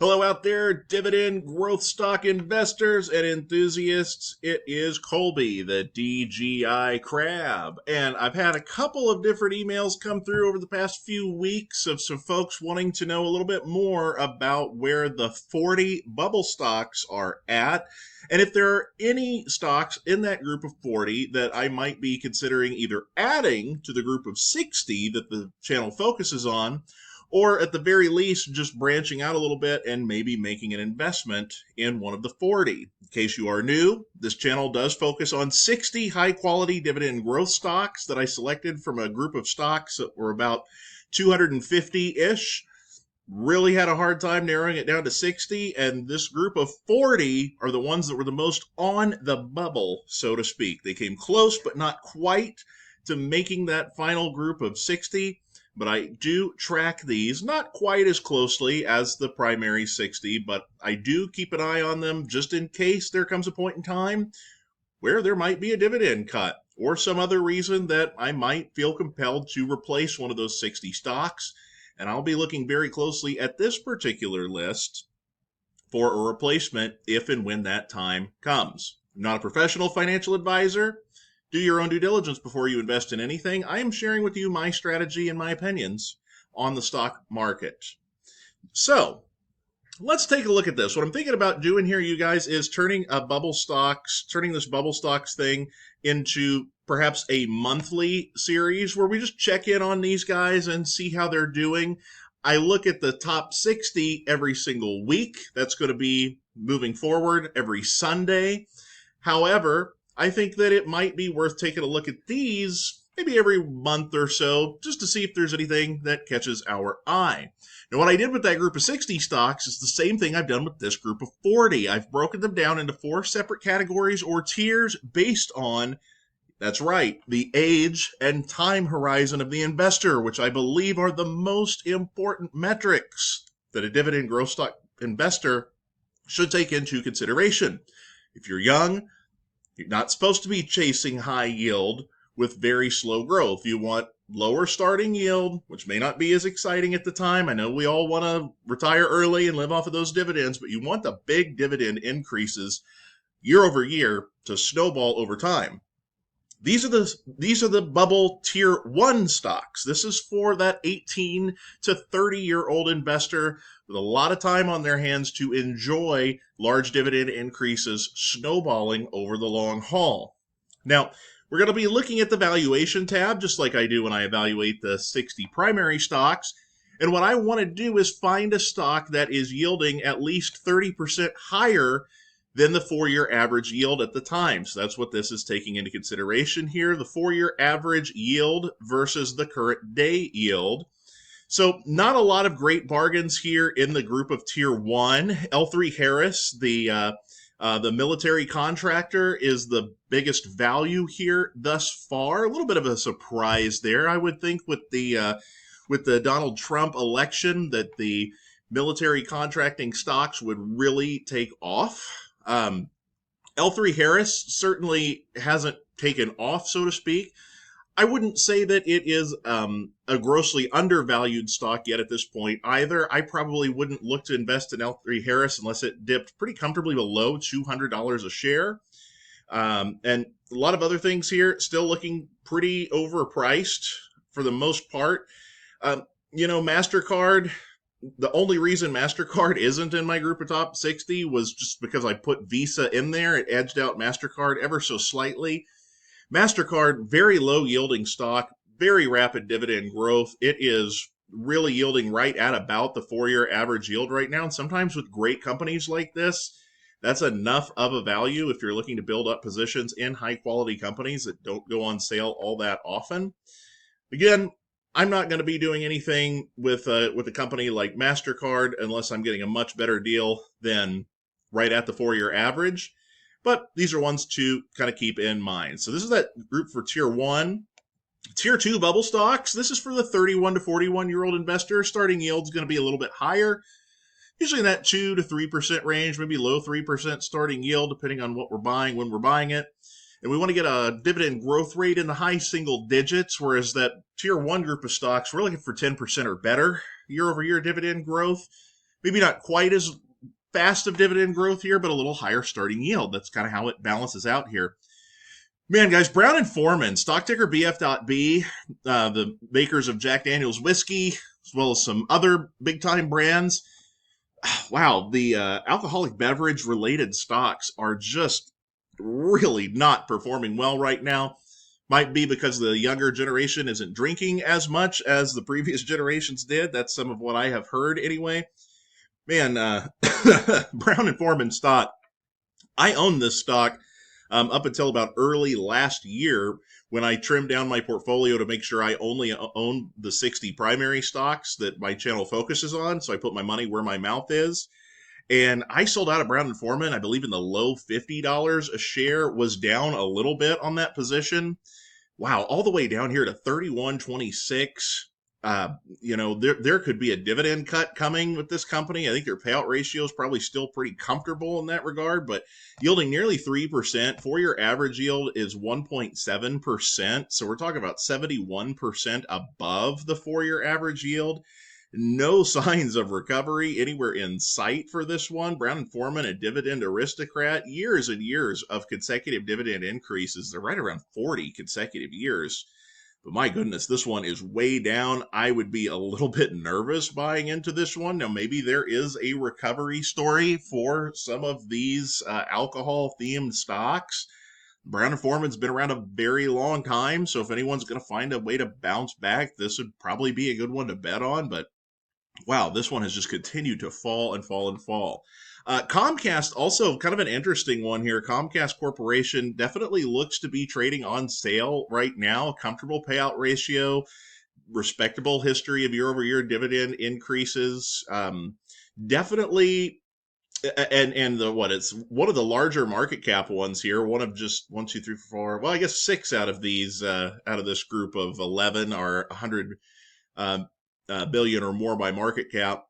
Hello out there, dividend growth stock investors and enthusiasts. It is Colby, the DGI Crab. And I've had a couple of different emails come through over the past few weeks of some folks wanting to know a little bit more about where the 40 bubble stocks are at. And if there are any stocks in that group of 40 that I might be considering either adding to the group of 60 that the channel focuses on, or at the very least, just branching out a little bit and maybe making an investment in one of the 40. In case you are new, this channel does focus on 60 high-quality dividend growth stocks that I selected from a group of stocks that were about 250-ish. Really had a hard time narrowing it down to 60, and this group of 40 are the ones that were the most on the bubble, so to speak. They came close, but not quite to making that final group of 60. But I do track these not quite as closely as the primary 60, but I do keep an eye on them just in case there comes a point in time where there might be a dividend cut or some other reason that I might feel compelled to replace one of those 60 stocks. And I'll be looking very closely at this particular list for a replacement if and when that time comes. I'm not a professional financial advisor. Do your own due diligence before you invest in anything. I am sharing with you my strategy and my opinions on the stock market. So let's take a look at this. What I'm thinking about doing here, you guys, is turning this bubble stocks thing into perhaps a monthly series where we just check in on these guys and see how they're doing. I look at the top 60 every single week. That's going to be moving forward every Sunday. However, I think that it might be worth taking a look at these maybe every month or so just to see if there's anything that catches our eye. Now, what I did with that group of 60 stocks is the same thing I've done with this group of 40. I've broken them down into 4 separate categories or tiers based on, that's right, the age and time horizon of the investor, which I believe are the most important metrics that a dividend growth stock investor should take into consideration. If you're young, you're not supposed to be chasing high yield with very slow growth. You want lower starting yield, which may not be as exciting at the time. I know we all want to retire early and live off of those dividends, but you want the big dividend increases year over year to snowball over time. These are the bubble tier 1 stocks. This is for that 18 to 30-year-old investor with a lot of time on their hands to enjoy large dividend increases snowballing over the long haul. Now, we're going to be looking at the valuation tab, just like I do when I evaluate the 60 primary stocks. And what I want to do is find a stock that is yielding at least 30% higher than the 4-year average yield at the time. So that's what this is taking into consideration here, the 4-year average yield versus the current day yield. So not a lot of great bargains here in the group of tier 1. L3Harris, the military contractor, is the biggest value here thus far. A little bit of a surprise there, I would think, with the Donald Trump election, that the military contracting stocks would really take off. L3Harris certainly hasn't taken off, so to speak. I wouldn't say that it is a grossly undervalued stock yet at this point either. I probably wouldn't look to invest in L3Harris unless it dipped pretty comfortably below $200 a share. And a lot of other things here still looking pretty overpriced for the most part. MasterCard, the only reason MasterCard isn't in my group of top 60 was just because I put Visa in there. It edged out MasterCard ever so slightly. MasterCard, very low yielding stock, very rapid dividend growth. It is really yielding right at about the 4-year average yield right now. And sometimes with great companies like this, that's enough of a value if you're looking to build up positions in high quality companies that don't go on sale all that often. Again, I'm not going to be doing anything with a company like MasterCard unless I'm getting a much better deal than right at the 4-year average. But these are ones to kind of keep in mind. So this is that group for tier 1. Tier 2 bubble stocks. This is for the 31 to 41-year-old investor. Starting yield is going to be a little bit higher, usually in that 2 to 3% range, maybe low 3% starting yield, depending on what we're buying, when we're buying it. And we want to get a dividend growth rate in the high single digits, whereas that tier 1 group of stocks, we're looking for 10% or better year-over-year dividend growth. Maybe not quite as fast of dividend growth here, but a little higher starting yield. That's kind of how it balances out here. Man, guys, Brown and Foreman, stock ticker BF.B, the makers of Jack Daniels whiskey, as well as some other big time brands. Wow, the alcoholic beverage related stocks are just really not performing well right now. Might be because the younger generation isn't drinking as much as the previous generations did. That's some of what I have heard anyway. Man, Brown and Foreman stock. I own this stock up until about early last year when I trimmed down my portfolio to make sure I only own the 60 primary stocks that my channel focuses on. So I put my money where my mouth is. And I sold out of Brown and Foreman, I believe in the low $50 a share, was down a little bit on that position. Wow, all the way down here to 31.26. There could be a dividend cut coming with this company. I think their payout ratio is probably still pretty comfortable in that regard, but yielding nearly 3%. 4-year average yield is 1.7%. So we're talking about 71% above the 4-year average yield. No signs of recovery anywhere in sight for this one. Brown and Foreman, a dividend aristocrat, years and years of consecutive dividend increases. They're right around 40 consecutive years. But my goodness, this one is way down. I would be a little bit nervous buying into this one. Now, maybe there is a recovery story for some of these alcohol-themed stocks. Brown and Foreman's been around a very long time, so if anyone's going to find a way to bounce back, this would probably be a good one to bet on. But wow, this one has just continued to fall and fall and fall. Comcast, also kind of an interesting one here. Comcast Corporation definitely looks to be trading on sale right now. Comfortable payout ratio, respectable history of year-over-year dividend increases. Definitely, and it's one of the larger market cap ones here. One of just 1, 2, 3, 4. Well, I guess 6 out of these out of this group of 11 are 100 billion or more by market cap.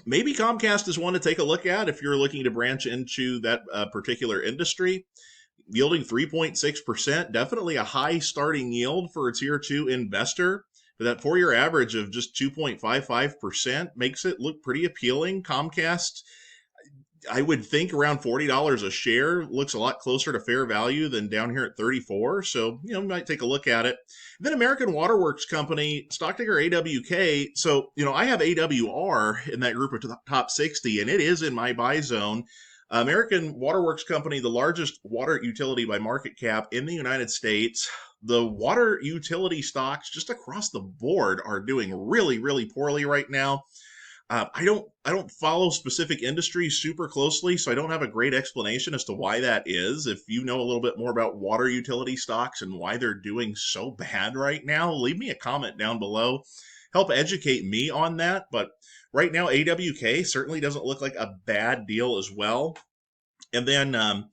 Maybe Comcast is one to take a look at if you're looking to branch into that particular industry. Yielding 3.6%, definitely a high starting yield for a tier 2 investor. But that 4-year average of just 2.55% makes it look pretty appealing. Comcast, I would think around $40 a share, looks a lot closer to fair value than down here at 34. So, you might take a look at it. Then American Waterworks Company, stock ticker AWK. So, I have AWR in that group of top 60, and it is in my buy zone. American Waterworks Company, the largest water utility by market cap in the United States. The water utility stocks just across the board are doing really, really poorly right now. I don't follow specific industries super closely, so I don't have a great explanation as to why that is. If you know a little bit more about water utility stocks and why they're doing so bad right now, leave me a comment down below. Help educate me on that. But right now, AWK certainly doesn't look like a bad deal as well. And then, and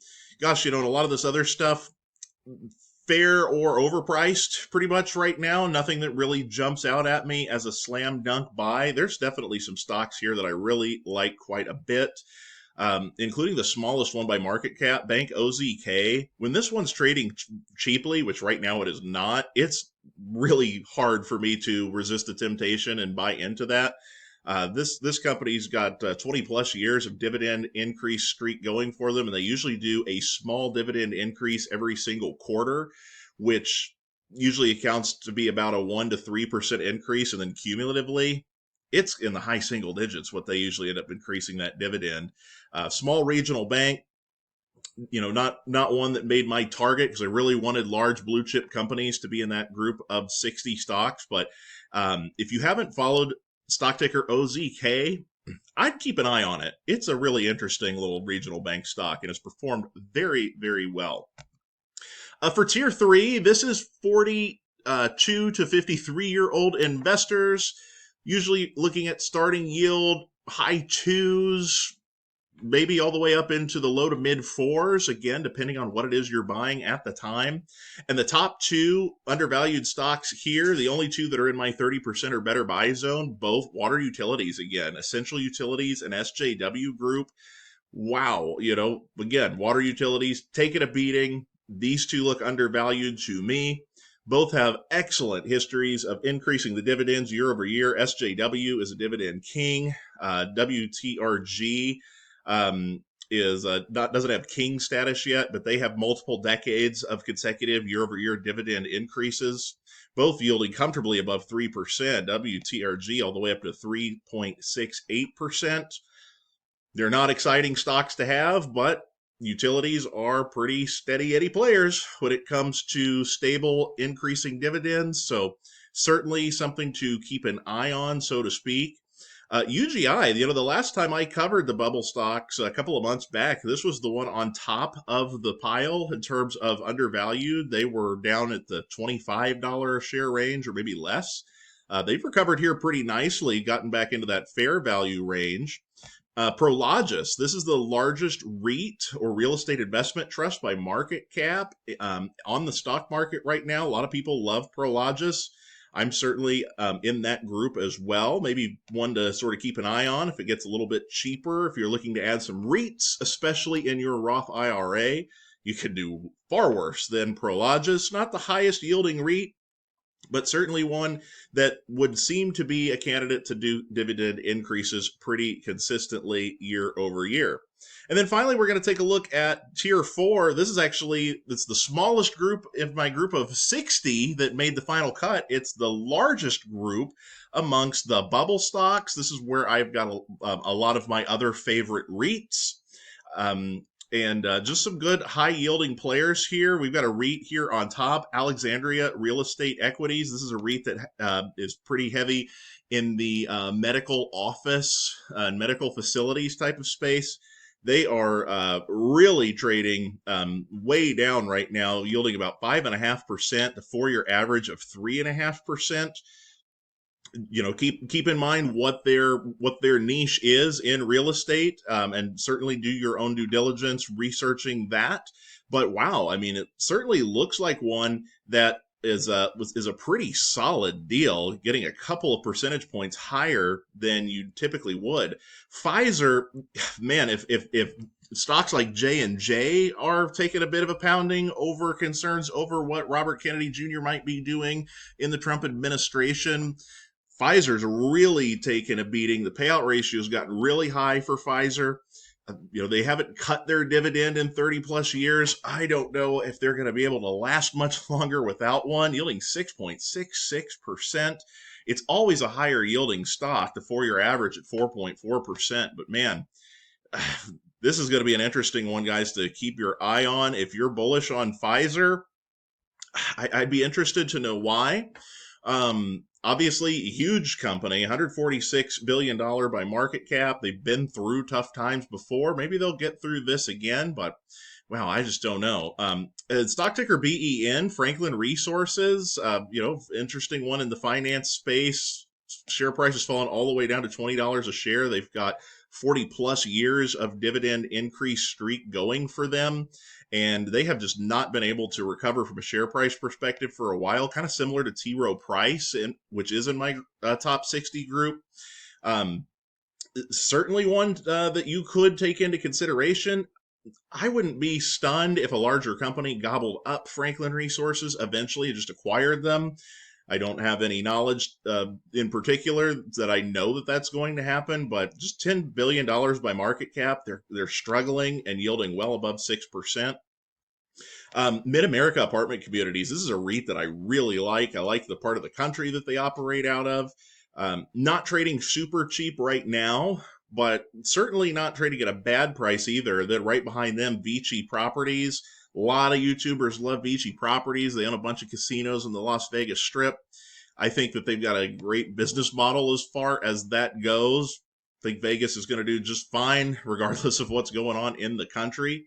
a lot of this other stuff, fair or overpriced pretty much right now. Nothing that really jumps out at me as a slam dunk buy. There's definitely some stocks here that I really like quite a bit, including the smallest one by market cap, Bank OZK. When this one's trading cheaply, which right now it is not, it's really hard for me to resist the temptation and buy into that. This company's got 20 plus years of dividend increase streak going for them, and they usually do a small dividend increase every single quarter, which usually accounts to be about a 1 to 3% increase, and then cumulatively, it's in the high single digits what they usually end up increasing that dividend. Small regional bank, not one that made my target because I really wanted large blue chip companies to be in that group of 60 stocks. But if you haven't followed stock ticker OZK, I'd keep an eye on it. It's a really interesting little regional bank stock and has performed very, very well. For tier 3, this is 42 to 53-year-old investors, usually looking at starting yield high 2s, maybe all the way up into the low to mid 4s, again, depending on what it is you're buying at the time. And the top 2 undervalued stocks here, the only 2 that are in my 30% or better buy zone, both water utilities again, Essential Utilities and SJW Group. Wow, again, water utilities taking a beating. These 2 look undervalued to me. Both have excellent histories of increasing the dividends year over year. SJW is a dividend king. WTRG is doesn't have king status yet, but they have multiple decades of consecutive year over year dividend increases, both yielding comfortably above 3%. WTRG all the way up to 3.68%. They're not exciting stocks to have, but utilities are pretty steady Eddie players when it comes to stable increasing dividends. So certainly something to keep an eye on, so to speak. UGI, the last time I covered the bubble stocks a couple of months back, this was the one on top of the pile in terms of undervalued. They were down at the $25 a share range or maybe less. They've recovered here pretty nicely, gotten back into that fair value range. Prologis, this is the largest REIT or real estate investment trust by market cap on the stock market right now. A lot of people love Prologis. I'm certainly in that group as well. Maybe one to sort of keep an eye on if it gets a little bit cheaper. If you're looking to add some REITs, especially in your Roth IRA, you could do far worse than Prologis. Not the highest yielding REIT, but certainly one that would seem to be a candidate to do dividend increases pretty consistently year over year. And then finally, we're going to take a look at tier 4. It's the smallest group in my group of 60 that made the final cut. It's the largest group amongst the bubble stocks. This is where I've got a lot of my other favorite REITs. And just some good high-yielding players here. We've got a REIT here on top, Alexandria Real Estate Equities. This is a REIT that is pretty heavy in the medical office and medical facilities type of space. They are really trading way down right now, yielding about 5.5%, the 4-year average of 3.5%. Keep in mind what their niche is in real estate, and certainly do your own due diligence researching that. But wow, I mean, it certainly looks like one that is a pretty solid deal, getting a couple of percentage points higher than you typically would. Pfizer, man, if stocks like J&J are taking a bit of a pounding over concerns over what Robert Kennedy Jr. might be doing in the Trump administration, Pfizer's really taken a beating. The payout ratio's gotten really high for Pfizer. They haven't cut their dividend in 30 plus years. I don't know if they're going to be able to last much longer without one, yielding 6.66%. It's always a higher yielding stock, the 4-year average at 4.4%. But man, this is going to be an interesting one, guys, to keep your eye on. If you're bullish on Pfizer, I'd be interested to know why. Obviously, a huge company, $146 billion by market cap. They've been through tough times before. Maybe they'll get through this again, but wow, I just don't know. Stock ticker BEN, Franklin Resources, interesting one in the finance space. Share price has fallen all the way down to $20 a share. They've got 40 plus years of dividend increase streak going for them. And they have just not been able to recover from a share price perspective for a while, kind of similar to T. Rowe Price, which is in my top 60 group. Certainly one that you could take into consideration. I wouldn't be stunned if a larger company gobbled up Franklin Resources, eventually just acquired them. I don't have any knowledge in particular that I know that that's going to happen, but just $10 billion by market cap, they're struggling and yielding well above 6%. Mid-America Apartment Communities, this is a REIT that I really like. I like the part of the country that they operate out of. Not trading super cheap right now, but certainly not trading at a bad price either. Then right behind them, Vici Properties. A lot of YouTubers love Vici Properties. They own a bunch of casinos in the Las Vegas Strip. I think that they've got a great business model as far as that goes. I think Vegas is going to do just fine, regardless of what's going on in the country.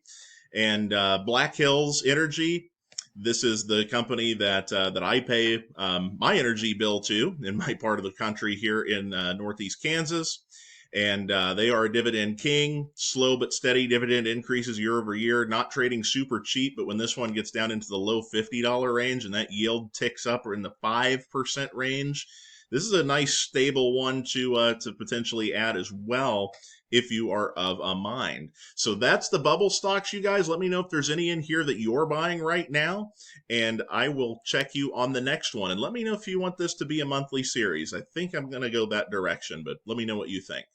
And Black Hills Energy, this is the company that I pay my energy bill to in my part of the country here in Northeast Kansas. And they are a dividend king, slow but steady dividend increases year over year, not trading super cheap, but when this one gets down into the low $50 range and that yield ticks up or in the 5% range, this is a nice stable one to potentially add as well if you are of a mind. So that's the bubble stocks, you guys. Let me know if there's any in here that you're buying right now, and I will check you on the next one. And let me know if you want this to be a monthly series. I think I'm going to go that direction, but let me know what you think.